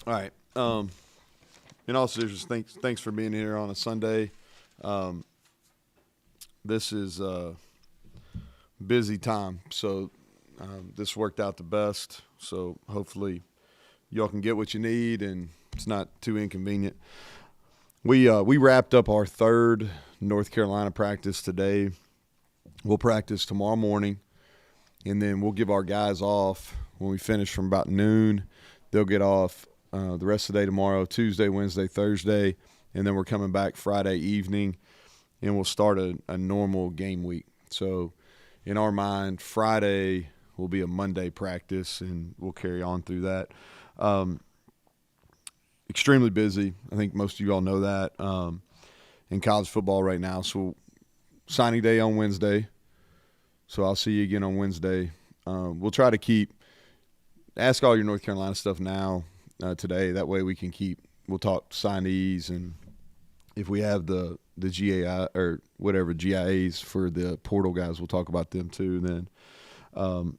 All right. In all seriousness, thanks for being here on a Sunday. This is a busy time, so this worked out the best. So hopefully y'all can get what you need and it's not too inconvenient. We wrapped up our third North Carolina practice today. We'll practice tomorrow morning, and then we'll give our guys off when we finish from about noon. They'll get off the rest of the day tomorrow, Tuesday, Wednesday, Thursday, and then we're coming back Friday evening, and we'll start a normal game week. So in our mind, Friday will be a Monday practice, and we'll carry on through that. Extremely busy. I think most of you all know that in college football right now. So signing day on Wednesday. So I'll see you again on Wednesday. We'll try to ask all your North Carolina stuff now today. That way we'll talk signees, and if we have the GAI or whatever GIAs for the portal guys, we'll talk about them too then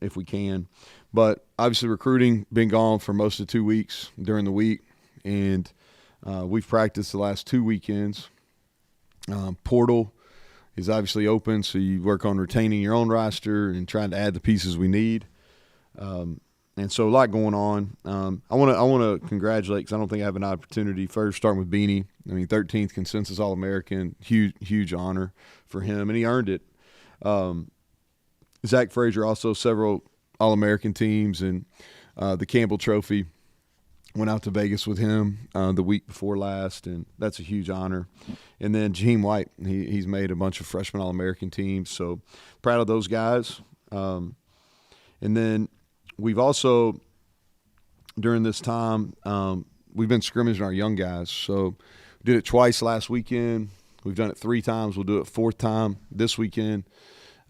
if we can. But obviously recruiting been gone for most of 2 weeks during the week, and we've practiced the last 2 weekends. Portal is obviously open, so you work on retaining your own roster and trying to add the pieces we need. And so a lot going on. I want to congratulate, because I don't think I have an opportunity. First, starting with Beanie. 13th consensus All-American, huge honor for him, and he earned it. Zach Frazier also several All-American teams, and the Campbell Trophy went out to Vegas with him the week before last, and that's a huge honor. And then Jaheim White, he's made a bunch of freshman All-American teams, so proud of those guys. And then we've also, during this time, we've been scrimmaging our young guys. So we did it twice last weekend. We've done it 3 times. We'll do it 4th time this weekend.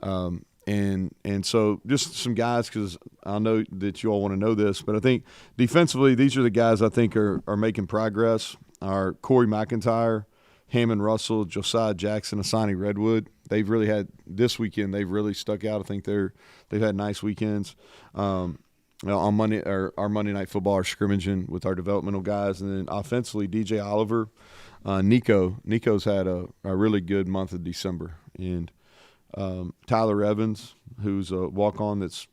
And so just some guys, because I know that you all want to know this, but I think defensively these are the guys I think are making progress. Our Corey McIntyre, Hammond Russell, Josiah Jackson, Asani Redwood. They've really had – this weekend they've really stuck out. I think they've had nice weekends. On Monday, or our Monday Night Football, are scrimmaging with our developmental guys. And then offensively, DJ Oliver, Nico's had a really good month of December. And Tyler Evans, who's a walk-on that's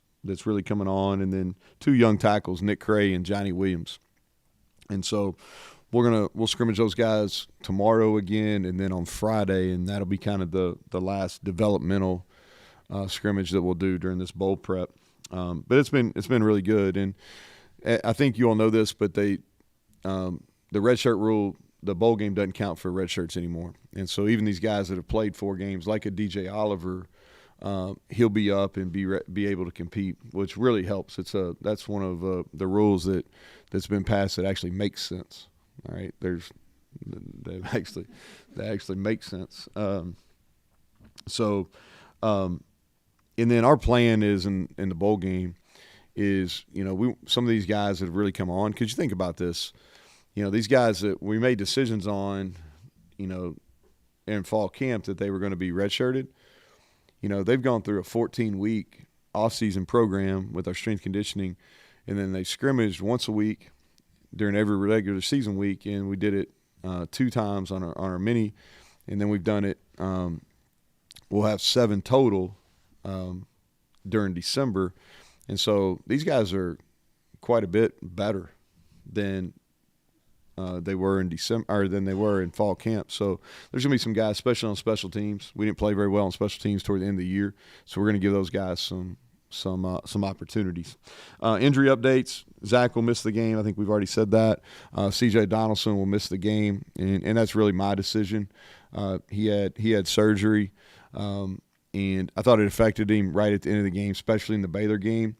really coming on, and then 2 young tackles, Nick Cray and Johnny Williams. And so we'll scrimmage those guys tomorrow again, and then on Friday, and that'll be kind of the last developmental scrimmage that we'll do during this bowl prep. But it's been really good, and I think you all know this, but the redshirt rule, the bowl game doesn't count for red shirts anymore. And so even these guys that have played 4 games, like a DJ Oliver, he'll be up and be able to compete, which really helps. That's one of the rules that's been passed that actually makes sense. All right, that actually makes sense. And then our plan is in the bowl game is, some of these guys that have really come on, because you think about this, these guys that we made decisions on, in fall camp that they were going to be redshirted, they've gone through a 14-week off-season program with our strength conditioning, and then they scrimmaged once a week during every regular season week, and we did it 2 times on our mini, and then we've done it. We'll have 7 total during December, and so these guys are quite a bit better than they were in December, or than they were in fall camp. So there's gonna be some guys, especially on special teams. We didn't play very well on special teams toward the end of the year, so we're gonna give those guys some opportunities. Injury updates: Zach will miss the game. I think we've already said that. CJ Donaldson will miss the game, and that's really my decision. He had surgery. And I thought it affected him right at the end of the game, especially in the Baylor game.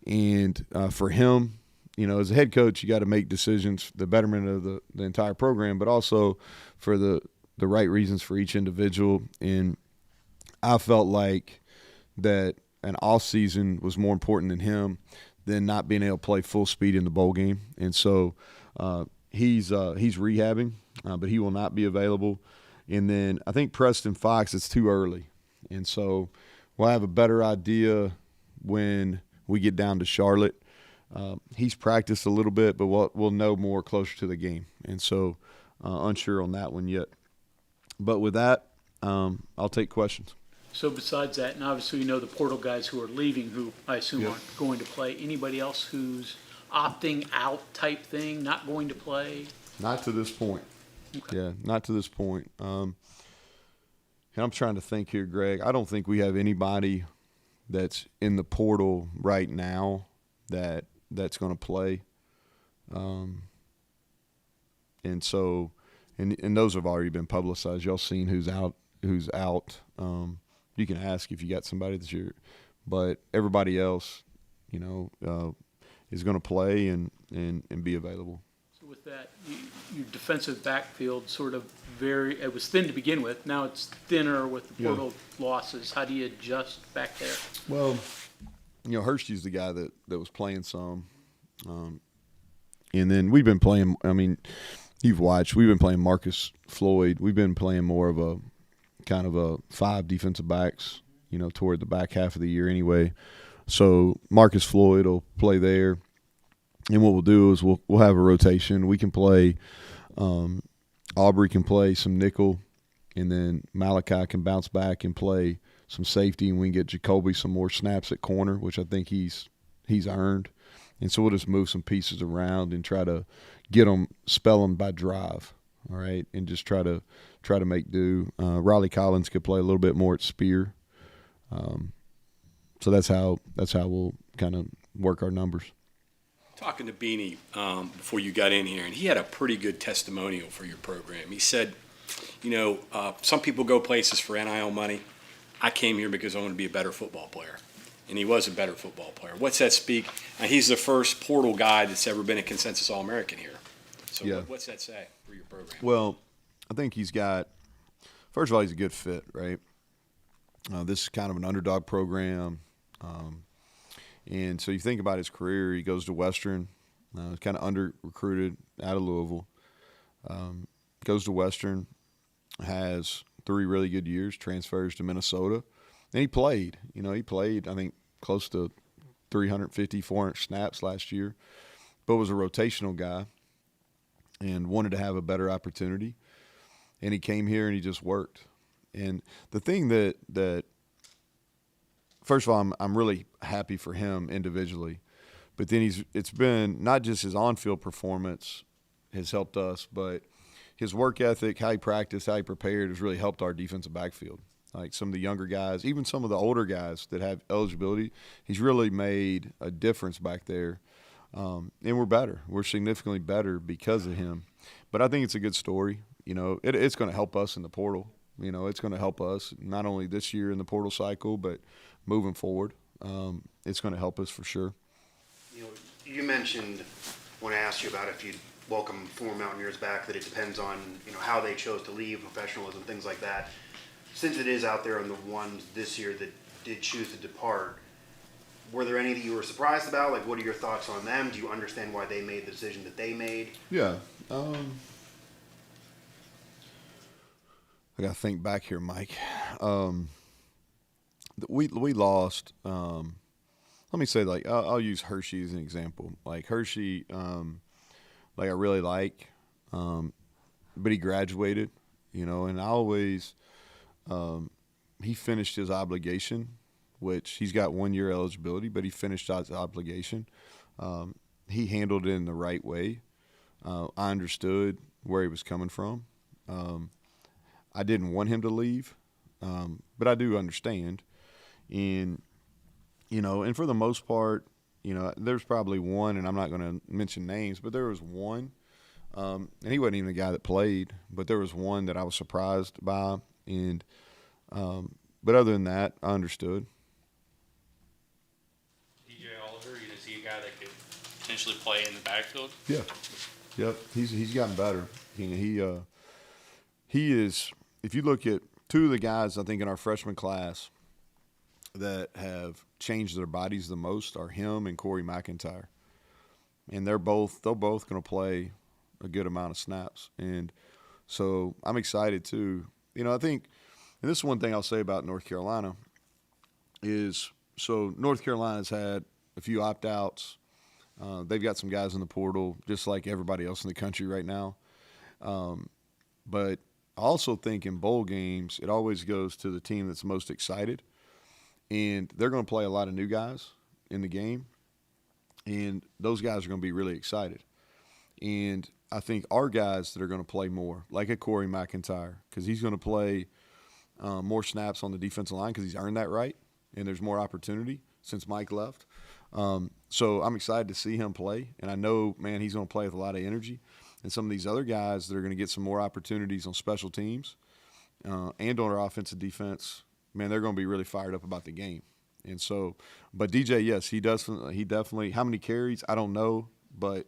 And for him, as a head coach, you got to make decisions for the betterment of the entire program, but also for the right reasons for each individual. And I felt like that an off season was more important than him than not being able to play full speed in the bowl game. And so he's rehabbing, but he will not be available. And then I think Preston Fox, it's too early. And so we'll have a better idea when we get down to Charlotte. He's practiced a little bit, but we'll know more closer to the game, and so unsure on that one yet. But with that, I'll take questions. So besides that, and obviously you know the portal guys who are leaving, who I assume Yep. aren't going to play. Anybody else who's opting out type thing, not going to play? Not to this point. Okay. Yeah, not to this point. And I'm trying to think here, Greg. I don't think we have anybody that's in the portal right now that's going to play. And so, and those have already been publicized. Y'all seen who's out. You can ask if you got somebody that's but everybody else, is going to play and be available. So with that, your defensive backfield sort of it was thin to begin with. Now it's thinner with the portal losses. How do you adjust back there? Well, Hershey's the guy that was playing some. And then we've been playing, you've watched, we've been playing Marcus Floyd. We've been playing more of a kind of a 5 defensive backs, toward the back half of the year anyway. So Marcus Floyd will play there. And what we'll do is we'll have a rotation. We can play Aubrey can play some nickel, and then Malachi can bounce back and play some safety, and we can get Jacoby some more snaps at corner, which I think he's earned. And so we'll just move some pieces around and try to spell them by drive, all right, and just try to make do. Riley Collins could play a little bit more at spear. So that's how we'll kind of work our numbers. Talking to Beanie before you got in here, and he had a pretty good testimonial for your program. He said, some people go places for NIL money. I came here because I want to be a better football player. And he was a better football player. What's that speak? He's the first portal guy that's ever been a consensus All-American here. So yeah. What's that say for your program? Well, I think first of all, he's a good fit, right? This is kind of an underdog program. And so you think about his career, he goes to Western, kind of under-recruited out of Louisville, goes to Western, has 3 really good years, transfers to Minnesota, and he played, I think, close to 350, 400 snaps last year, but was a rotational guy and wanted to have a better opportunity. And he came here and he just worked. And the thing that first of all, I'm really happy for him individually, but then it's been not just his on-field performance has helped us, but his work ethic, how he practiced, how he prepared has really helped our defensive backfield. Like some of the younger guys, even some of the older guys that have eligibility, he's really made a difference back there. And we're better. We're significantly better because of him. But I think it's a good story. It's going to help us in the portal. It's going to help us not only this year in the portal cycle, but moving forward. It's going to help us for sure. You mentioned when I asked you about if you'd welcome former Mountaineers back that it depends on how they chose to leave, professionalism, things like that. Since it is out there on the ones this year that did choose to depart, were there any that you were surprised about? Like, what are your thoughts on them? Do you understand why they made the decision that they made? Yeah. I got to think back here, Mike. We lost. Let me say, I'll use Hershey as an example. Like Hershey, I really like, but he graduated, and I always. He finished his obligation, which he's got 1 year eligibility, but he finished his obligation. He handled it in the right way. I understood where he was coming from. I didn't want him to leave, but I do understand. And, and for the most part, there's probably one, and I'm not going to mention names, but there was one, and he wasn't even the guy that played, but there was one that I was surprised by. And but other than that, I understood. DJ Oliver, is he a guy that could potentially play in the backfield? Yeah, yep. He's gotten better. He is. If you look at 2 of the guys, I think in our freshman class that have changed their bodies the most are him and Corey McIntyre, and they're both going to play a good amount of snaps, and so I'm excited too. I think, and this is one thing I'll say about North Carolina is, so North Carolina's had a few opt-outs. They've got some guys in the portal, just like everybody else in the country right now. But I also think in bowl games, it always goes to the team that's most excited. And they're going to play a lot of new guys in the game. And those guys are going to be really excited. And I think our guys that are going to play more, like a Corey McIntyre, because he's going to play more snaps on the defensive line because he's earned that right. And there's more opportunity since Mike left. So I'm excited to see him play. And I know, man, he's going to play with a lot of energy. And some of these other guys that are going to get some more opportunities on special teams and on our offensive defense, man, they're going to be really fired up about the game. And so, but DJ, yes, he definitely, how many carries, I don't know, but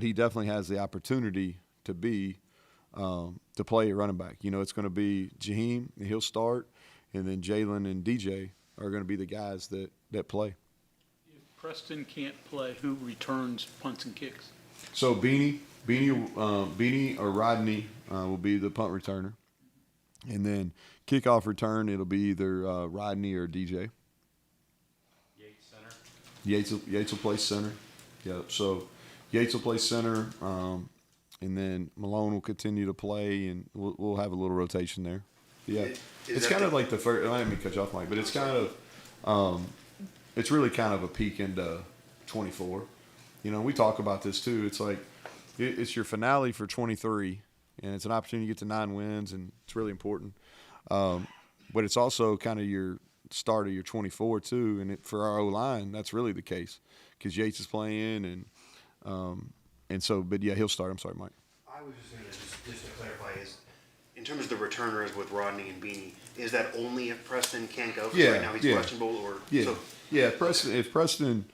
he definitely has the opportunity to play at running back. You know, it's going to be Jaheim, and he'll start, and then Jalen and DJ are going to be the guys that play. If Preston can't play, who returns punts and kicks? So Beanie or Rodney will be the punt returner, and then kickoff return it'll be either Rodney or DJ. Yates center. Yates will play center. Yeah, so Yates will play center, and then Malone will continue to play, and we'll have a little rotation there. Yeah, it's kind of like the first. I didn't mean to cut you off, Mike, but it's kind of, it's really kind of a peek into 24. You know, we talk about this too. It's like it's your finale for 23, and it's an opportunity to get to 9 wins, and it's really important. But it's also kind of your start of your 24 too, and for our O-line, that's really the case because Yates is playing, and so. But yeah, he'll start. I'm sorry, Mike. I was just going to just to clarify is in terms of the returners with Rodney and Beanie, is that only if Preston can't go? 'Cause right now he's questionable, or yeah, so, yeah. If Preston,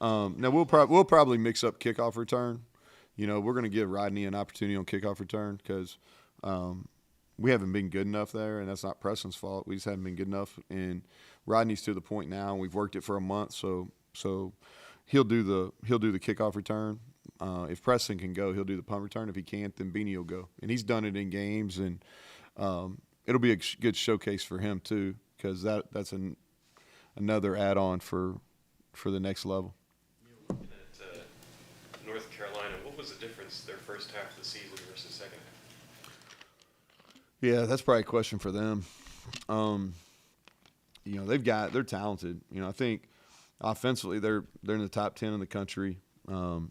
now we'll probably mix up kickoff return. You know, we're going to give Rodney an opportunity on kickoff return because we haven't been good enough there, and that's not Preston's fault. We just haven't been good enough, and Rodney's to the point now. We've worked it for a month, so he'll do the kickoff return. If Preston can go, he'll do the punt return. If he can't, then Beanie will go, and he's done it in games, and it'll be a good showcase for him too because that's another add-on for the next level. Looking at North Carolina, what was the difference their first half of the season versus second half? Yeah, that's probably a question for them. You know, they're talented. You know, I think offensively they're in the top 10 in the country. And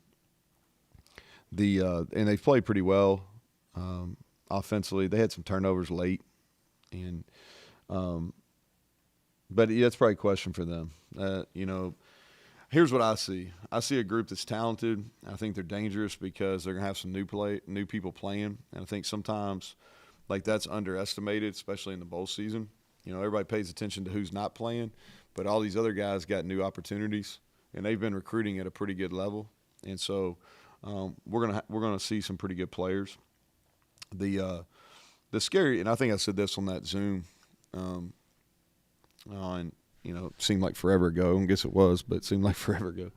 they've played pretty well. Offensively, they had some turnovers late, and but yeah, that's probably a question for them. You know, here's what I see. I see a group that's talented. I think they're dangerous because they're gonna have some new people playing, and I think sometimes like that's underestimated, especially in the bowl season. You know, everybody pays attention to who's not playing, but all these other guys got new opportunities, and they've been recruiting at a pretty good level, and so we're gonna see some pretty good players. The scary, and I think I said this on that Zoom, on it seemed like forever ago. I guess it was, but it seemed like forever ago.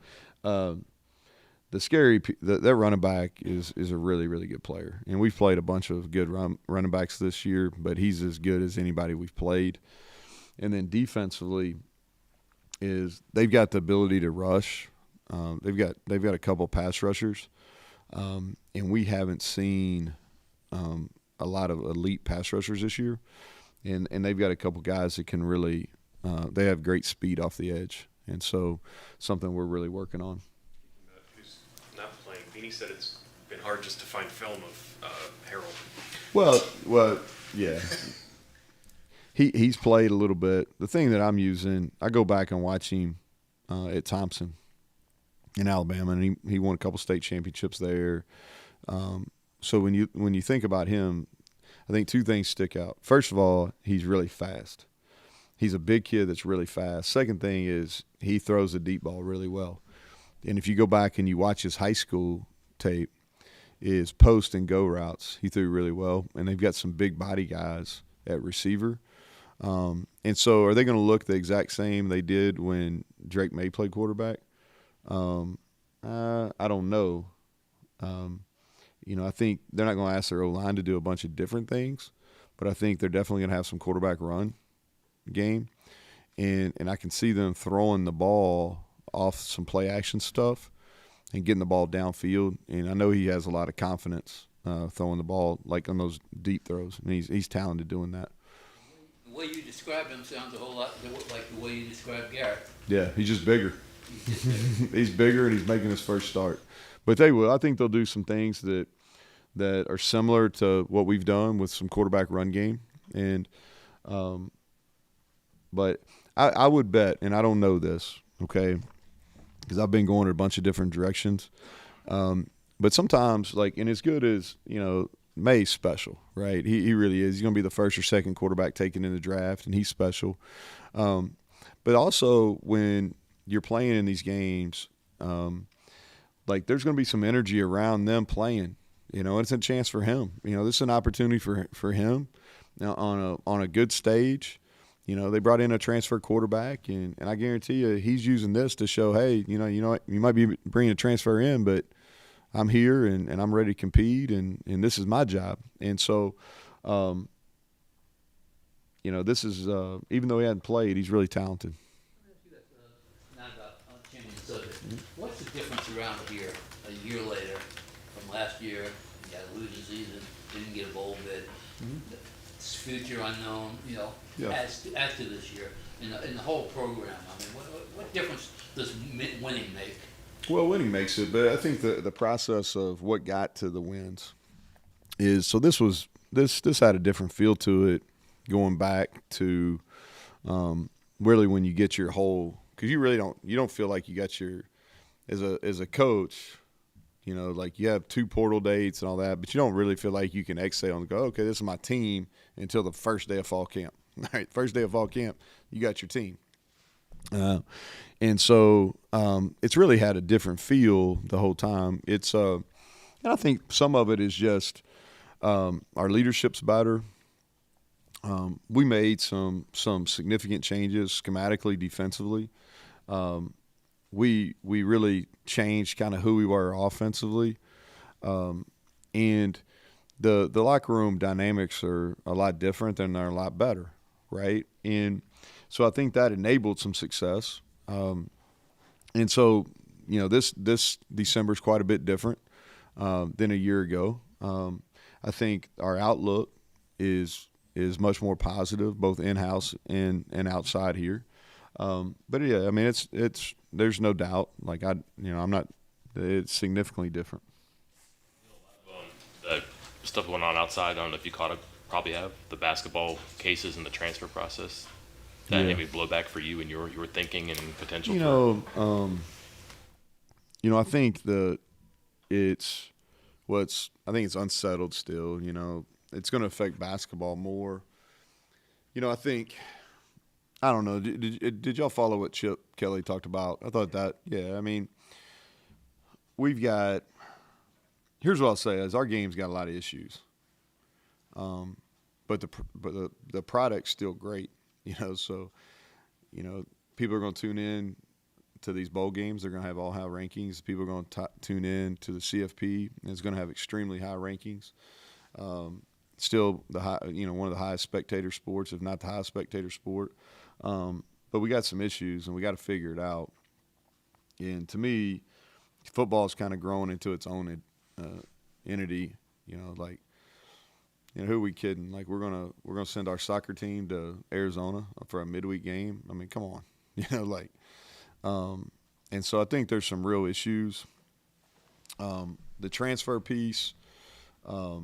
The scary that running back is a really, really good player, and we've played a bunch of good running backs this year, but he's as good as anybody we've played. And then defensively, they've got the ability to rush. They've got a couple pass rushers, and we haven't seen a lot of elite pass rushers this year, and they've got a couple guys that can really they have great speed off the edge, and so something we're really working on. Who's not playing? Beanie said it's been hard just to find film of Harold. Well, yeah. He's played a little bit. The thing that I'm using, I go back and watch him at Thompson in Alabama, and he won a couple state championships there. So when you think about him, I think two things stick out. First of all, he's really fast. He's a big kid that's really fast. Second thing is he throws the deep ball really well. And if you go back and you watch his high school tape, is post and go routes he threw really well. And they've got some big body guys at receiver. And so are they going to look the exact same they did when Drake May played quarterback? I don't know. I think they're not going to ask their O-line to do a bunch of different things, but I think they're definitely going to have some quarterback run game. And I can see them throwing the ball off some play action stuff and getting the ball downfield. And I know he has a lot of confidence throwing the ball like on those deep throws, and he's talented doing that. The way you describe him sounds a whole lot like the way you describe Garrett. Yeah, he's just bigger. He's just bigger. He's bigger, and he's making his first start. But they will. I think they'll do some things that are similar to what we've done with some quarterback run game. And but I would bet, and I don't know this, okay, because I've been going in a bunch of different directions. But sometimes, like, and as good as, May's special, right? He really is. He's going to be the first or second quarterback taken in the draft, and he's special. But also when you're playing in these games, like there's going to be some energy around them playing. It's a chance for him. This is an opportunity for him now on a good stage. They brought in a transfer quarterback, and I guarantee you he's using this to show, hey, you might be bringing a transfer in, but I'm here and I'm ready to compete, and this is my job. And so, this is even though he hadn't played, he's really talented. Not about changing the subject. What's the difference around here a year later from last year? You got a losing season, didn't get a bowl bid. It's future unknown, Yeah. as to this year in the whole program. I mean, what difference does winning make? Well, winning makes it, but I think the process of what got to the wins is, so this had a different feel to it going back to really when you get your whole, because you don't feel like you got your, as a coach, like you have 2 portal dates and all that, but you don't really feel like you can exhale and go, okay, this is my team until the first day of fall camp. All right, first day of fall camp, you got your team. And so it's really had a different feel the whole time. It's and I think some of it is just our leadership's better. We made some significant changes schematically, defensively. We really changed kind of who we were offensively, and the locker room dynamics are a lot different and they're a lot better, right? And so I think that enabled some success. And so, this December is quite a bit different than a year ago. I think our outlook is much more positive, both in-house and outside here. But yeah, I mean, it's there's no doubt. Like it's significantly different. The stuff going on outside, I don't know if you probably have the basketball cases and the transfer process. That Yeah. maybe blowback for you and your thinking and potential. I think I think it's unsettled still. It's going to affect basketball more. I think, I don't know. Did y'all follow what Chip Kelly talked about? I thought that, yeah. I mean, here's what I'll say is our game's got a lot of issues. But the product's still great. So, people are going to tune in to these bowl games. They're going to have all high rankings. People are going to tune in to the CFP, and it's going to have extremely high rankings. Still one of the highest spectator sports, if not the highest spectator sport. But we got some issues, and we got to figure it out. And to me, football's kind of growing into its own entity. Who are we kidding? Like we're gonna send our soccer team to Arizona for a midweek game. I mean, come on, and so I think there's some real issues. The transfer piece, I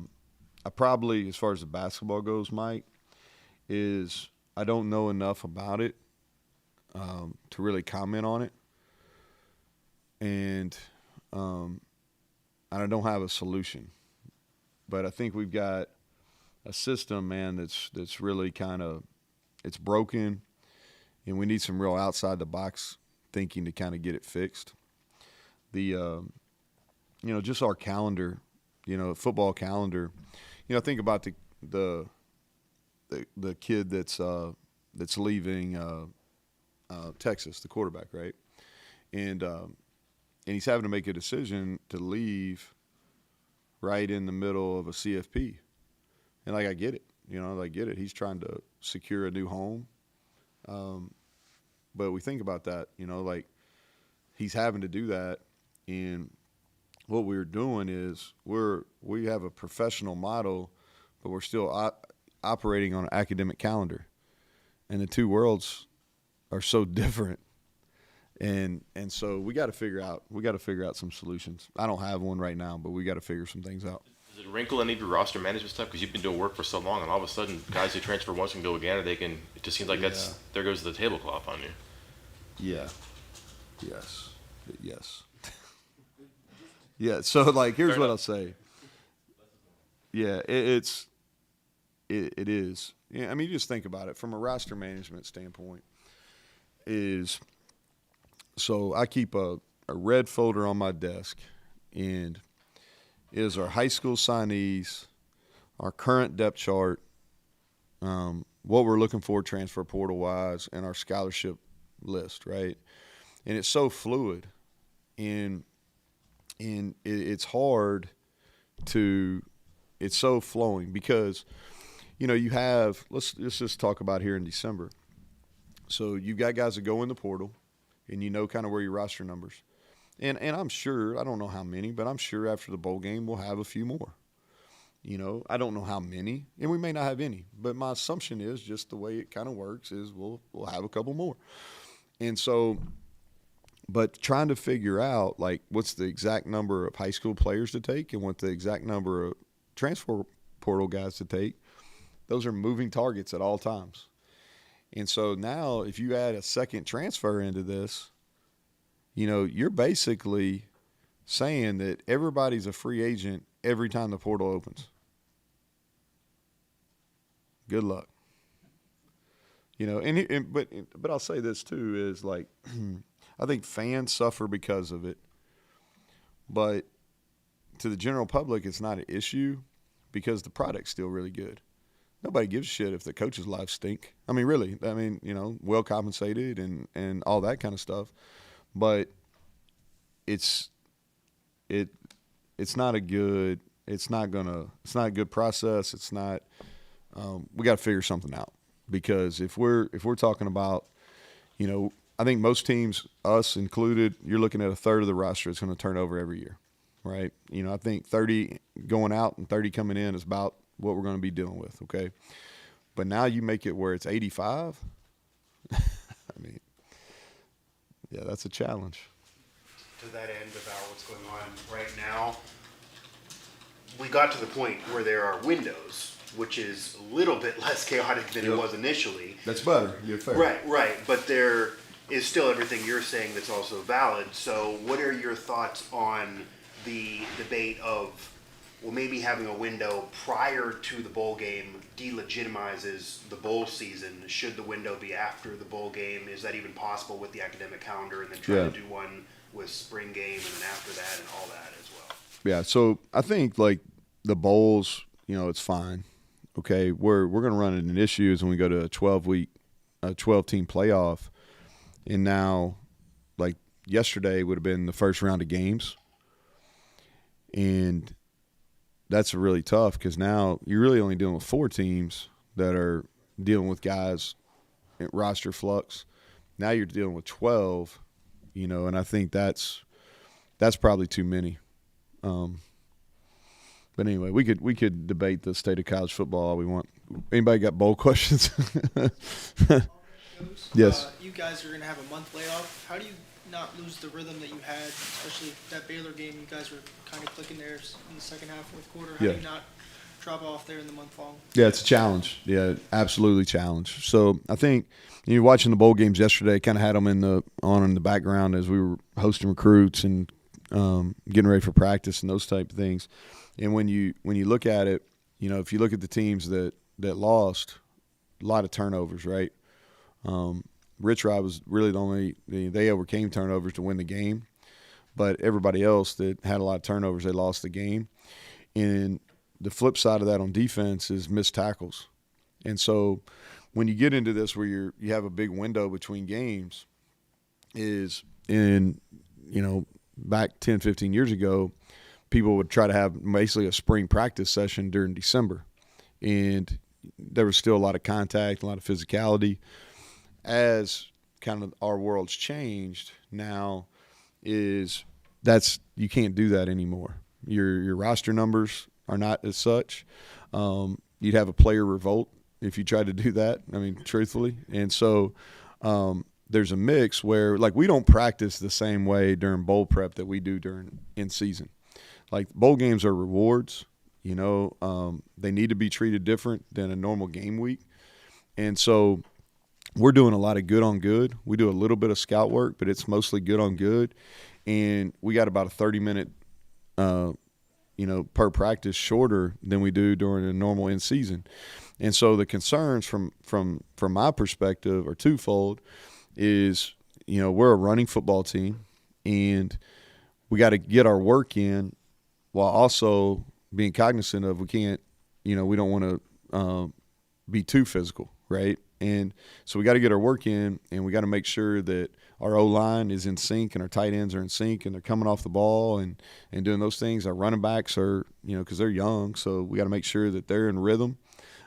probably, as far as the basketball goes, Mike, is I don't know enough about it to really comment on it, and I don't have a solution. But I think we've got a system, man, that's really kind of, it's broken, and we need some real outside the box thinking to kind of get it fixed. The just our calendar, football calendar. Think about the kid that's leaving Texas, the quarterback, right? And he's having to make a decision to leave right in the middle of a CFP. And I get it, I get it. He's trying to secure a new home. But we think about that, he's having to do that. And what we're doing is we have a professional model, but we're still operating on an academic calendar, and the two worlds are so different. And so we got to figure out some solutions. I don't have one right now, but we got to figure some things out. Does it wrinkle any of your roster management stuff? Because you've been doing work for so long, and all of a sudden, guys who transfer once can go again, and it just seems like there goes the tablecloth on you. Yeah. Yes. Yeah. So like, here's what I'll say. Yeah, it is. Yeah, I mean, you just think about it from a roster management standpoint. So I keep a red folder on my desk, and it is our high school signees, our current depth chart, what we're looking for transfer portal wise, and our scholarship list, right? And it's so fluid, and it's hard to – it's so flowing because, you have – let's just talk about here in December. So you've got guys that go in the portal, and kind of where your roster numbers. And I'm sure, I don't know how many, but I'm sure after the bowl game we'll have a few more. I don't know how many, and we may not have any. But my assumption is just the way it kind of works is we'll have a couple more. And so, but trying to figure out, like, what's the exact number of high school players to take and what the exact number of transfer portal guys to take, those are moving targets at all times. And so now if you add a second transfer into this, you're basically saying that everybody's a free agent every time the portal opens. Good luck. But I'll say this too is like I think fans suffer because of it. But to the general public it's not an issue because the product's still really good. Nobody gives a shit if the coach's lives stink. I mean, really. I mean, well compensated and all that kind of stuff. But it's not a good process. It's not. We got to figure something out because if we're talking about, I think most teams, us included, you're looking at a third of the roster that's going to turn over every year, right? I think 30 going out and 30 coming in is about what we're going to be dealing with, okay? But now you make it where it's 85. I mean, yeah, that's a challenge. To that end about what's going on right now, we got to the point where there are windows, which is a little bit less chaotic than it was initially. That's better. You're fair. Right. But there is still everything you're saying that's also valid. So what are your thoughts on the debate of, well, maybe having a window prior to the bowl game delegitimizes the bowl season? Should the window be after the bowl game? Is that even possible with the academic calendar? And then try to do one with spring game and then after that and all that as well? Yeah, so I think like the bowls, it's fine. Okay, we're going to run into an issue is when we go to a 12-team playoff, and now, like yesterday would have been the first round of games, and that's really tough because now you're really only dealing with 4 teams that are dealing with guys at roster flux. Now you're dealing with 12, and I think that's probably too many. But anyway, we could debate the state of college football all we want. Anybody got bowl questions? Yes. You guys are going to have a month layoff. How do you not lose the rhythm that you had, especially that Baylor game? You guys were kind of clicking there in the second half, fourth quarter. How do you not drop off there in the month long? Yeah, it's a challenge. Yeah, absolutely challenge. So I think you're watching the bowl games yesterday. Kind of had them in the background as we were hosting recruits and getting ready for practice and those type of things. And when you look at it, if you look at the teams that lost, a lot of turnovers, right? Rich Rod was really the only they overcame turnovers to win the game, but everybody else that had a lot of turnovers, they lost the game. And the flip side of that on defense is missed tackles. And so when you get into this where you have a big window between games is back 10, 15 years ago, people would try to have basically a spring practice session during December. And there was still a lot of contact, a lot of physicality. As kind of our world's changed, now is you can't do that anymore. Your roster numbers are not as such. You'd have a player revolt if you tried to do that. I mean, truthfully, and so there's a mix where like we don't practice the same way during bowl prep that we do during in season. Like bowl games are rewards. You know, they need to be treated different than a normal game week, and so we're doing a lot of good on good. We do a little bit of scout work, but it's mostly good on good. And we got about a 30-minute, per practice shorter than we do during a normal in season. And so the concerns from my perspective are twofold. Is we're a running football team, and we got to get our work in while also being cognizant of we can't, we don't want to be too physical, right? And so we got to get our work in, and we got to make sure that our O-line is in sync and our tight ends are in sync and they're coming off the ball and doing those things. Our running backs are, because they're young, so we got to make sure that they're in rhythm.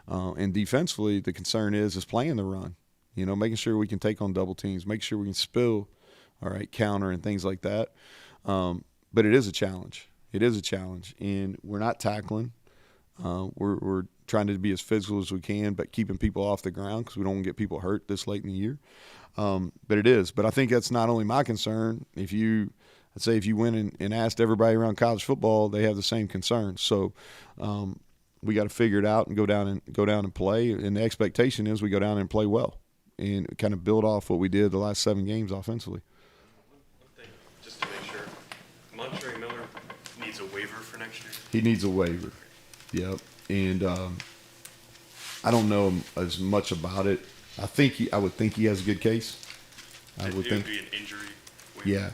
And defensively, the concern is playing the run, making sure we can take on double teams, make sure we can spill, all right, counter and things like that. But it is a challenge. It is a challenge, and we're not tackling. We're trying to be as physical as we can, but keeping people off the ground because we don't want to get people hurt this late in the year. But it is. But I think that's not only my concern. If you went and asked everybody around college football, they have the same concerns. So we got to figure it out and go down and play. And the expectation is we go down and play well and kind of build off what we did the last 7 games offensively. One thing, just to make sure, Montre Miller needs a waiver for next year? He needs a waiver. Yep. And I don't know as much about it. I would think he has a good case. It would be an injury waiver? Yeah.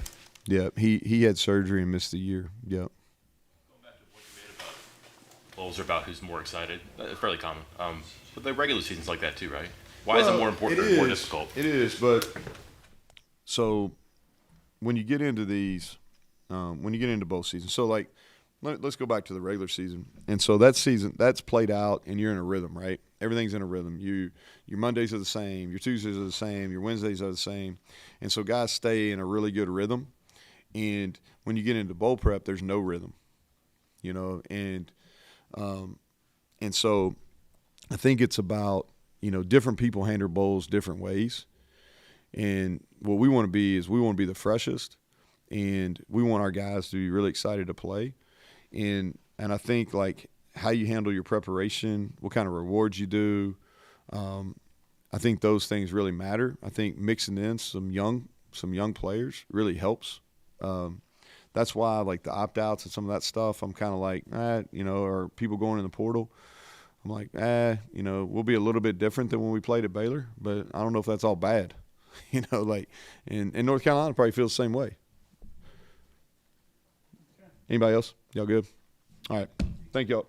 Yeah. He had surgery and missed a year. Yep. Going back to the point you made about bowls are about who's more excited. It's fairly common. But the regular season's like that too, right? Why is it more important or more difficult? It is, but so when you get into these, when you get into both seasons, so like let's go back to the regular season. And so that season, that's played out, and you're in a rhythm, right? Everything's in a rhythm. Your Mondays are the same. Your Tuesdays are the same. Your Wednesdays are the same. And so guys stay in a really good rhythm. And when you get into bowl prep, there's no rhythm, and so I think it's about, different people handle bowls different ways. And what we want to be is we want to be the freshest, and we want our guys to be really excited to play. And I think like how you handle your preparation, what kind of rewards you do, I think those things really matter. I think mixing in some young players really helps. That's why like the opt-outs and some of that stuff, I'm kind of like, or people going in the portal. I'm like, we'll be a little bit different than when we played at Baylor, but I don't know if that's all bad. And North Carolina probably feels the same way. Anybody else? Y'all good? All right. Thank y'all.